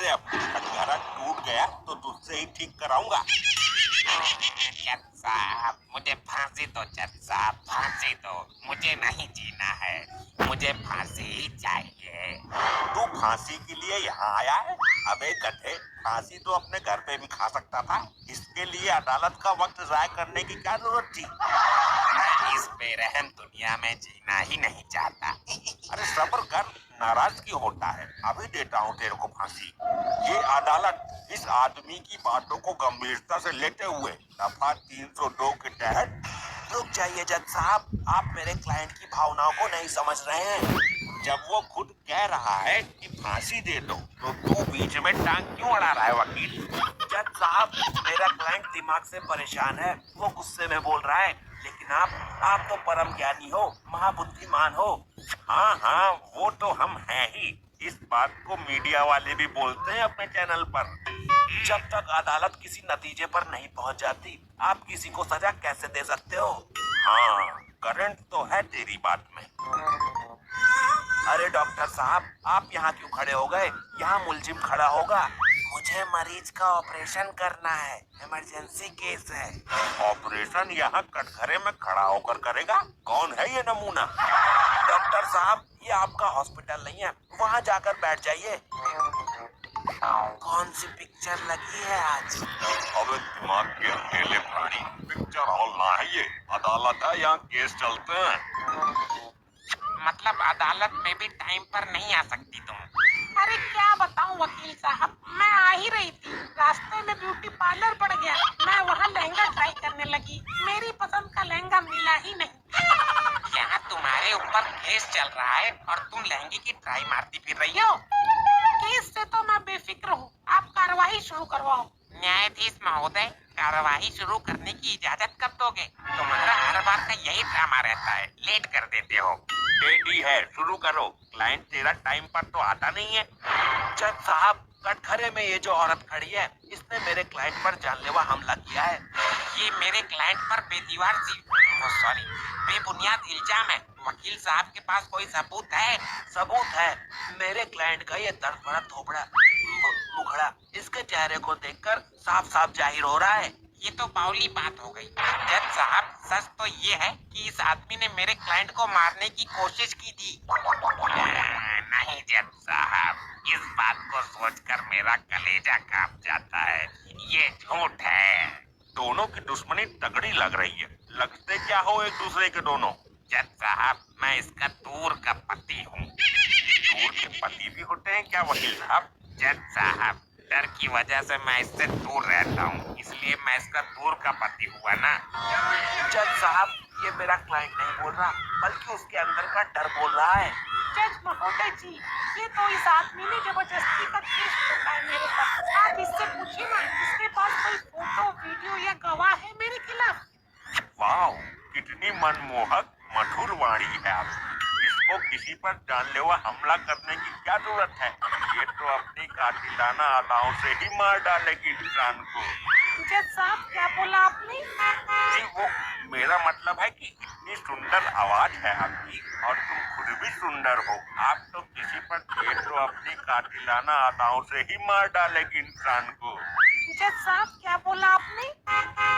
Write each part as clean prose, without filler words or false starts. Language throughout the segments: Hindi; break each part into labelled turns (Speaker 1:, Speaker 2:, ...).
Speaker 1: दे अब। कटघरा टूट गया तो तुझसे ही ठीक कराऊंगा।
Speaker 2: जज साहब मुझे फांसी दो, जज साहब फांसी दो, मुझे नहीं जीना है, मुझे फांसी ही चाहिए।
Speaker 1: तू फांसी के लिए यहाँ आया है? अबे गधे, फांसी तो अपने घर पे भी खा सकता था। इसके लिए अदालत का वक्त जाया करने की क्या जरूरत थी?
Speaker 2: मैं इस बेरहम दुनिया में जीना ही नहीं चाहता।
Speaker 1: अरे सब्र कर, नाराज क्यों होता है? अभी देता हूँ तेरे को फांसी। ये अदालत इस आदमी की बातों को गंभीरता से लेते हुए दफा 302 के तहत। रुक जाइए जज साहब, आप मेरे क्लाइंट की भावनाओं को नहीं समझ रहे हैं। जब वो खुद कह रहा है कि फांसी दे दो, तो तू बीच में टांग क्यों अड़ा रहा है वकील? जज साहब, मेरा क्लाइंट दिमाग से परेशान है, वो गुस्से में बोल रहा है। लेकिन आप तो परम ज्ञानी हो, महाबुद्धिमान हो। हाँ हाँ, वो तो हम हैं ही। इस बात को मीडिया वाले भी बोलते हैं अपने चैनल पर। जब तक अदालत किसी नतीजे पर नहीं पहुंच जाती, आप किसी को सजा कैसे दे सकते हो? हाँ, करंट तो है तेरी बात में। अरे डॉक्टर साहब, आप यहाँ क्यों खड़े हो गए? यहाँ मुलजिम खड़ा होगा। मुझे मरीज का ऑपरेशन करना है, इमरजेंसी केस है। ऑपरेशन यहाँ कटघरे में खड़ा होकर करेगा? कौन है ये नमूना? डॉक्टर साहब, ये आपका हॉस्पिटल नहीं है, वहाँ जाकर बैठ जाइए। कौन सी पिक्चर लगी है आज?
Speaker 3: अबे दिमाग के अकेले प्राणी, पिक्चर हॉल ना है ये, अदालत है, यहाँ केस चलते हैं।
Speaker 2: मतलब अदालत में भी टाइम पर नहीं आ सकती तुम? अरे क्या बताऊं वकील साहब, मैं आ ही रही थी, रास्ते में ब्यूटी पार्लर पड़ गया, मैं वहाँ लहंगा ट्राई करने लगी, मेरी पसंद का लहंगा मिला ही नहीं। यहाँ तुम्हारे ऊपर केस चल रहा है और तुम लहंगे की ट्राई मारती फिर रही हो? केस से तो मैं बेफिक्र हूँ, आप कार्रवाई शुरू करवाओ। न्यायाधीश महोदय, कार्रवाई शुरू करने की इजाजत कब दोगे? तुम्हारा हर बार का यही ड्रामा रहता है, लेट कर देते हो।
Speaker 1: रेडी है, शुरू करो। क्लाइंट तेरा टाइम पर तो आता नहीं है। जज साहब, कटघरे में ये जो औरत खड़ी है, इसने मेरे क्लाइंट पर जानलेवा हमला किया है।
Speaker 2: ये मेरे क्लाइंट पर सॉरी, बेबुनियाद इल्जाम है। वकील साहब के पास कोई सबूत है?
Speaker 1: सबूत है, मेरे क्लाइंट का ये दर्द भरा थोपड़ा, मुखड़ा, इसके चेहरे को देखकर साफ साफ जाहिर हो रहा है।
Speaker 2: ये तो बावली बात हो गई। जज साहब, सच तो ये है कि इस आदमी ने मेरे क्लाइंट को मारने की कोशिश की थी। नहीं जज साहब, इस बात को सोचकर मेरा कलेजा कांप जाता है। ये झूठ है।
Speaker 1: दोनों की दुश्मनी तगड़ी लग रही है। लगते क्या हो एक दूसरे के दोनों?
Speaker 2: जज साहब, मैं इसका दूर का पति हूँ।
Speaker 1: दूर के पति भी होते हैं क्या वकील साहब?
Speaker 2: जज साहब, डर की वजह से मैं इससे दूर रहता हूँ, इसलिए मैं इसका दूर का पति हुआ ना।
Speaker 1: जज साहब, ये मेरा क्लाइंट नहीं बोल रहा, बल्कि उसके अंदर का डर बोल रहा है।
Speaker 4: जज महोदय जी, ये तो इस आदमी ने जबरदस्ती का केस ठोका है मेरे पर। आप इससे पूछिए ना, इसके पास कोई फोटो, वीडियो या गवाह है मेरे खिलाफ?
Speaker 1: वाह, कितनी मनमोहक मधुर वाणी है आपकी। इसको किसी पर जानलेवा हमला करने की क्या जरूरत है? ये तो अपनी कातिलाना अदाओं से ही मार डालेगी इंसान को।
Speaker 4: जज साहब, क्या बोला आपने?
Speaker 1: जी, वो मेरा मतलब है कि इतनी सुंदर आवाज है आपकी और तुम खुद भी सुंदर हो। आप तो किसी पर ये तो अपनी कातिलाना अदाओं से ही मार डालेगी इंसान को।
Speaker 4: जज साहब, क्या बोला आपने?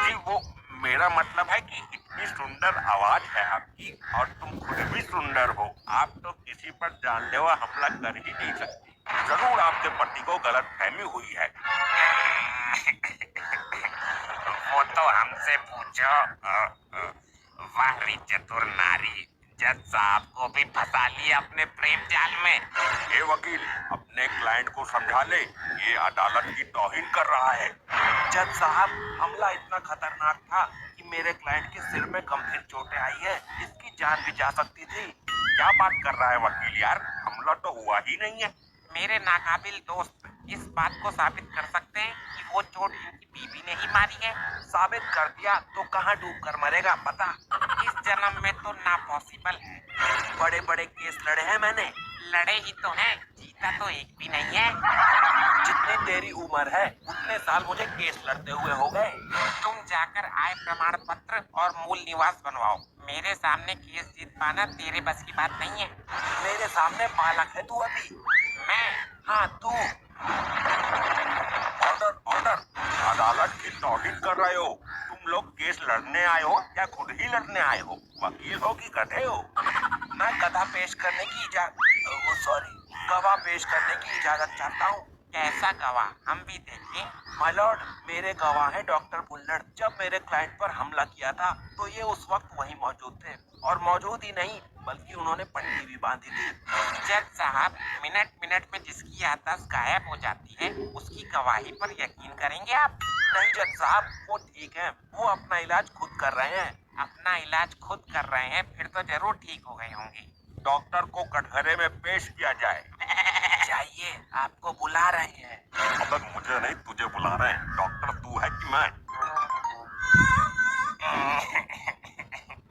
Speaker 1: जी, वो मेरा मतलब है कि इतनी सुंदर आवाज है आपकी और तुम खुद भी सुंदर हो। आप तो किसी पर जानलेवा हमला कर ही नहीं सकती। जरूर आपके पति को गलतफहमी हुई है।
Speaker 2: वो तो हमसे पूछो। वाहरी चतुर नारी, जज साहब को भी फंसा लिया अपने प्रेम जाल में।
Speaker 1: हे वकील, अपने क्लाइंट को समझा ले, ये अदालत की तौहीन कर रहा है। जज साहब, हमला इतना खतरनाक था कि मेरे क्लाइंट के सिर में गंभीर चोटें आई है, इसकी जान भी जा सकती थी। क्या बात कर रहा है वकील यार, हमला तो हुआ ही नहीं है।
Speaker 2: मेरे नाकाबिल दोस्त इस बात को साबित कर सकते हैं कि वो चोट इनकी बीवी ने ही मारी है।
Speaker 1: साबित कर दिया तो कहाँ डूब कर मरेगा पता?
Speaker 2: इस जन्म में तो ना पॉसिबल है।
Speaker 1: बड़े बड़े केस लड़े हैं मैंने।
Speaker 2: लड़े ही तो हैं, जीता तो एक भी नहीं है।
Speaker 1: जितनी तेरी उम्र है उतने साल मुझे केस लड़ते हुए हो गए।
Speaker 2: तुम जाकर आय प्रमाण पत्र और मूल निवास बनवाओ। मेरे सामने केस जीत पाना तेरे बस की बात नहीं है।
Speaker 1: मेरे सामने बालक है तू अभी।
Speaker 2: मैं?
Speaker 1: हाँ, तू। टॉडिंग कर रहे हो? तुम लोग केस लड़ने आए हो या खुद ही लड़ने आए हो? वकील हो कि गधे हो?
Speaker 2: मैं गवाह पेश करने की गवाह पेश करने की इजाजत चाहता हूँ। कैसा गवाह, हम भी देखें। माय लॉर्ड, मेरे गवाह हैं डॉक्टर बुल्लड़। जब मेरे क्लाइंट पर हमला किया था तो ये उस वक्त वहीं मौजूद थे, और मौजूद ही नहीं बल्कि उन्होंने पट्टी भी बांधी थी। जज साहब, मिनट मिनट में जिसकी याददाश्त गायब हो जाती है उसकी गवाही पर यकीन करेंगे आप? नहीं जज साहब, वो ठीक है, वो अपना इलाज खुद कर रहे हैं। अपना इलाज खुद कर रहे हैं, फिर तो जरूर ठीक हो गए होंगे।
Speaker 1: डॉक्टर को कटघरे में पेश किया जाए।
Speaker 2: चाहिए, आपको बुला रहे हैं।
Speaker 3: अबे मुझे नहीं, तुझे बुला रहे हैं। डॉक्टर तू है कि मैं?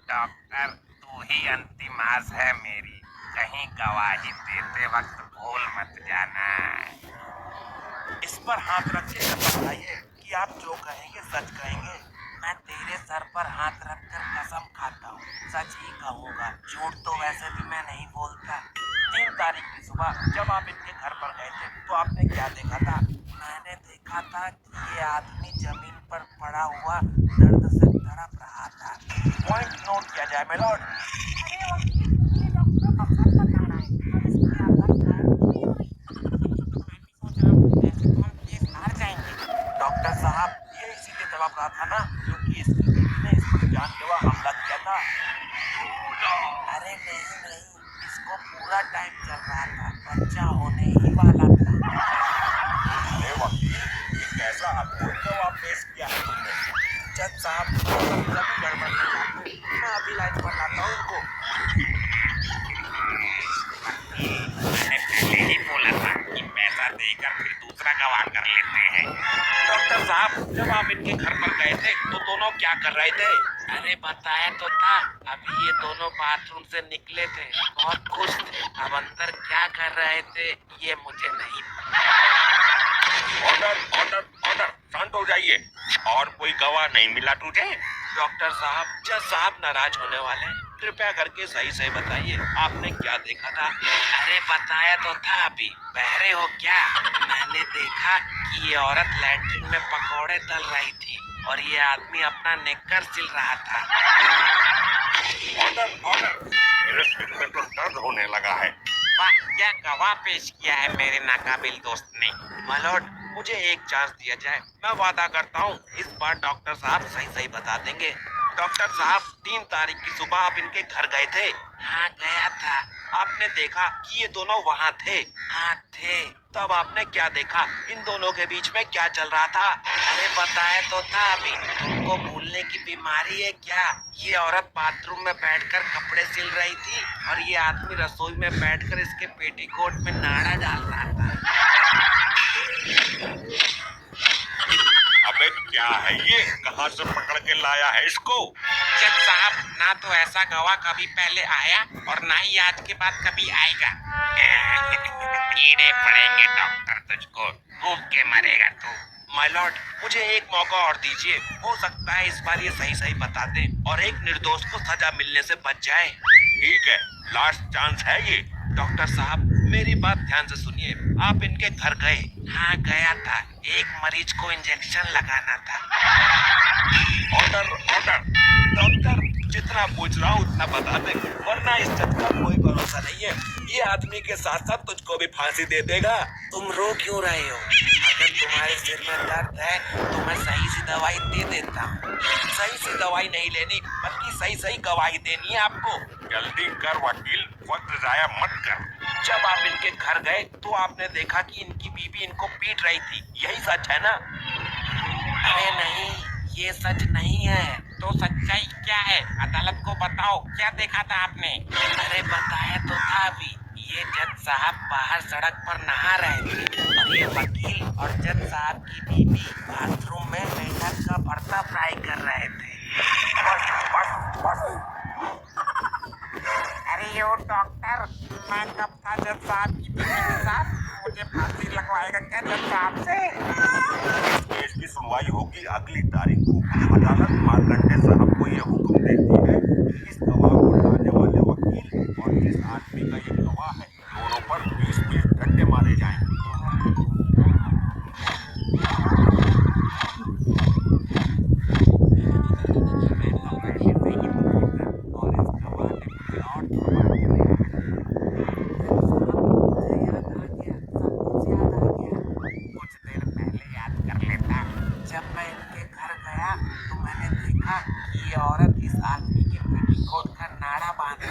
Speaker 2: डॉक्टर, तू ही अंतिम आस है मेरी। कहीं गवाही देते वक्त भूल मत जाना। इस पर हाथ रख के बताइए कि आप जो कहेंगे सच कहेंगे। मैं तेरे सर पर हाथ रखकर कसम खाता हूँ, सच ही कहूँगा। झूठ तो वैसे भी मैं नहीं बोलता। 3 तारीख की सुबह जब आप इनके घर पर गए थे तो आपने क्या देखा था? मैंने देखा था कि ये आदमी जमीन पर पड़ा हुआ दर्द से तड़प रहा था। पॉइंट नोट किया जाए माय लॉर्ड।
Speaker 4: अरे वकील, ये डॉक्टर का सच बता रहा है और इसकी आवाज गायब नहीं हो रही।
Speaker 2: ऐसे तो हम केस हार जाएंगे। डॉक्टर साहब, ये इसीलिए दबाव रहा था ना क्योंकि इसकी बीवी ने इस पर जानलेवा हमला किया था। अरे नहीं, इसको पूरा टाइम चल रहा था, बच्चा होने ही वाला था।
Speaker 1: अरे वकील, ये कैसा अद्भुत जवाब पेश किया है तुमने?
Speaker 2: जज साहब, सभी गड़बड़ कर जाते हैं। मैं अभी लाइन पर लाता हूँ उनको। मैंने पहले ही बोला था कि पैसा देकर फिर दूसरा गवाह कर लेते हैं। डॉक्टर साहब, जब आप इनके घर पर गए थे तो दोनों क्या कर रहे थे? अरे बताया तो था, अभी ये दोनों बाथरूम से निकले थे, बहुत खुश थे। अब अंदर क्या कर रहे थे ये मुझे नहीं पता।
Speaker 1: ऑर्डर ऑर्डर ऑर्डर, शांत हो जाइए। और कोई गवाह नहीं मिला तुझे?
Speaker 2: डॉक्टर साहब, जज साहब नाराज होने वाले हैं, कृपया करके सही सही बताइए, आपने क्या देखा था? अरे बताया तो था अभी, बहरे हो क्या? मैंने देखा कि ये औरत लैट्रिन में पकौड़े तल रही थी और ये आदमी अपना नेकर सिल रहा था।
Speaker 1: ऑर्डर ऑर्डर, मेरे सिर में तो दर्द होने लगा है।
Speaker 2: वाह, क्या गवाह पेश किया है मेरे नाकाबिल दोस्त ने। माय लॉर्ड, मुझे एक चांस दिया जाए, मैं वादा करता हूँ इस बार डॉक्टर साहब सही सही बता देंगे। डॉक्टर साहब, 3 तारीख की सुबह आप इनके घर गए थे? हाँ गया था। आपने देखा कि ये दोनों वहाँ थे? हाँ थे। तब आपने क्या देखा? इन दोनों के बीच में क्या चल रहा था? अरे बताया तो था अभी, तुमको भूलने की बीमारी है क्या? ये औरत बाथरूम में बैठकर कपड़े सिल रही थी और ये आदमी रसोई में बैठकर इसके पेटीकोट में नाड़ा डाल रहा था।
Speaker 1: अबे क्या है ये? कहाँ से पकड़ के लाया है इसको?
Speaker 2: जज साहब, ना तो ऐसा गवाह कभी पहले आया और ना ही आज के बाद कभी आएगा। कीड़े पड़ेंगे डॉक्टर तुझको, भूख के मरेगा तू। माय लॉर्ड, मुझे एक मौका और दीजिए, हो सकता है इस बार ये सही सही बता दे और एक निर्दोष को सजा मिलने से बच जाए।
Speaker 1: ठीक है, लास्ट चांस है ये।
Speaker 2: डॉक्टर साहब, मेरी बात ध्यान से सुनिए, आप इनके घर गए? हाँ गया था, एक मरीज को इंजेक्शन लगाना था।
Speaker 1: ऑर्डर ऑर्डर,
Speaker 2: डॉक्टर, जितना पूछ रहा हूँ उतना बता दे, वरना इस जज का कोई भरोसा नहीं है। ये आदमी के साथ साथ तुझको भी फांसी दे देगा। तुम रो क्यों रहे हो? अगर तुम्हारे सिर में दर्द है तो मैं सही सी दवाई दे देता हूँ। सही सी दवाई नहीं लेनी बल्कि सही सही गवाही देनी है आपको।
Speaker 1: जल्दी कर वकील, वक्त जाया मत कर।
Speaker 2: जब आप इनके घर गए तो आपने देखा कि इनकी बीवी इनको पीट रही थी, यही सच है ना? अरे नहीं, ये सच नहीं है। तो सच्चाई क्या है? अदालत को बताओ, क्या देखा था आपने? अरे बताया तो था अभी, ये जज साहब बाहर सड़क पर नहा रहे थे और ये वकील और जज साहब की बीवी बाथरूम में मेंढक का भरता फ्राई कर रहे थे। अरे यो डॉक्टर, मैं कब था जज साहब की बीवी के साथ? मुझे फांसी लगवाएगा क्या जज साहब से?
Speaker 1: इस केस की सुनवाई होगी अगली तारीख को। अदालत मार्कंडे साहब को यह हुक्म देती है कि इस गवाह को लाने वाले वकील और जिस आदमी का ये गवाह है, दोनों पर 20-20 डंडे मारे जाएं।
Speaker 2: ये औरत इस आदमी के पेटीकोट का नाड़ा बांध